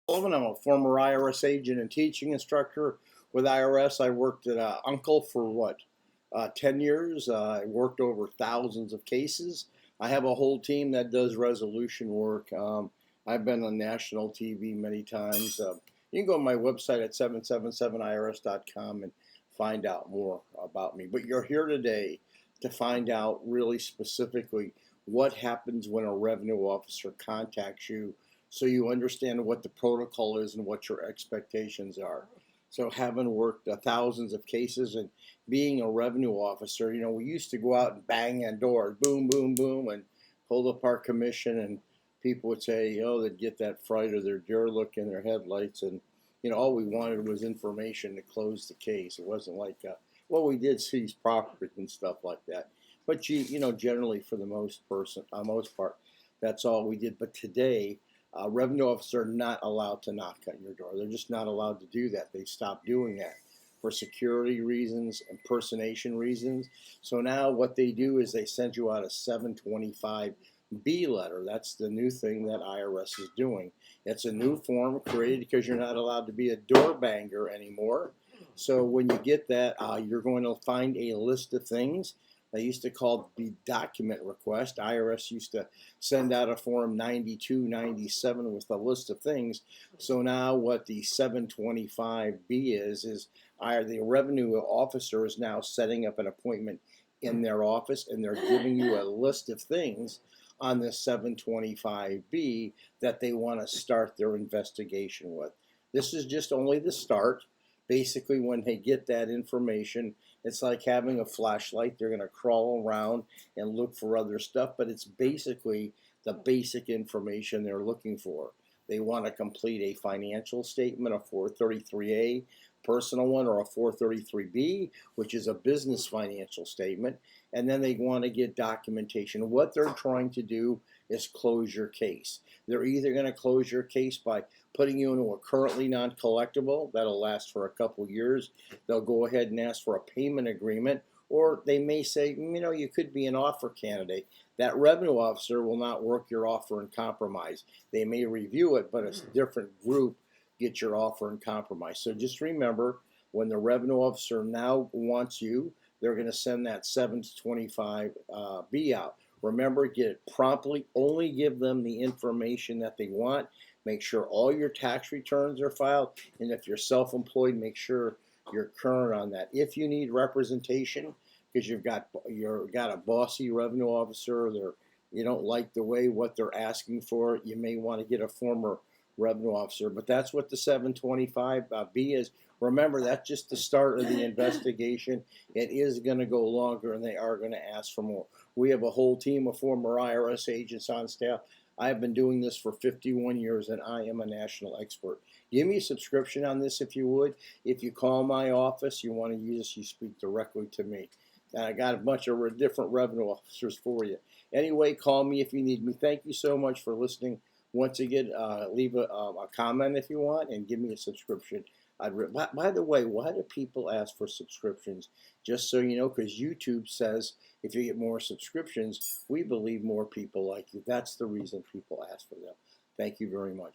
Sullivan. I'm a former IRS agent and teaching instructor with IRS. I worked at Uncle for 10 years. I worked over thousands of cases. I have a whole team that does resolution work. I've been on national TV many times. You can go to my website at 777irs.com and find out more about me. But you're here today to find out really specifically what happens when a revenue officer contacts you, so you understand what the protocol is and what your expectations are. So having worked thousands of cases and being a revenue officer, we used to go out and bang on doors, boom, boom, boom, and hold up our commission, and people would say, oh, they'd get that fright or their deer look in their headlights, and all we wanted was information to close the case. It wasn't like, well, we did seize property and stuff like that, but generally for the most part, that's all we did. But today, revenue officers are not allowed to knock on your door. They're just not allowed to do that. They stopped doing that for security reasons, impersonation reasons. So now what they do is they send you out a 725B letter. That's the new thing that IRS is doing. It's a new form created because you're not allowed to be a door banger anymore. So when you get that, you're going to find a list of things. They used to call the document request. IRS used to send out a form 92, 97 with a list of things. So now what the 725B is the revenue officer is now setting up an appointment in their office, and they're giving you a list of things on this 725B that they want to start their investigation with. This is just only the start. Basically, when they get that information, it's like having a flashlight. They're going to crawl around and look for other stuff, but it's basically the basic information they're looking for. They want to complete a financial statement, a 433A personal one, or a 433B, which is a business financial statement, and then they want to get documentation. What they're trying to do is close your case. They're either going to close your case by putting you into a currently non-collectible that'll last for a couple years. They'll go ahead and ask for a payment agreement, or they may say, you could be an offer candidate. That revenue officer will not work your offer in compromise. They may review it, but it's a different group get your offer in compromise. So just remember, when the revenue officer now wants you, they're going to send that 725B out. Remember, get it promptly. Only give them the information that they want. Make sure all your tax returns are filed, and if you're self-employed, make sure you're current on that. If you need representation because you've got a bossy revenue officer, or you don't like the way what they're asking for, you may want to get a former revenue officer. But that's what the 725B is. Remember, that's just the start of the investigation. It is going to go longer, and they are going to ask for more. We have a whole team of former IRS agents on staff. I have been doing this for 51 years, and I am a national expert. Give me a subscription on this if you would. If you call my office, you want to use this, you speak directly to me. And I got a bunch of different revenue officers for you. Anyway, call me if you need me. Thank you so much for listening. Once again, leave a comment if you want, and give me a subscription. By the way, why do people ask for subscriptions? Just so you know, because YouTube says if you get more subscriptions, we believe more people like you. That's the reason people ask for them. Thank you very much.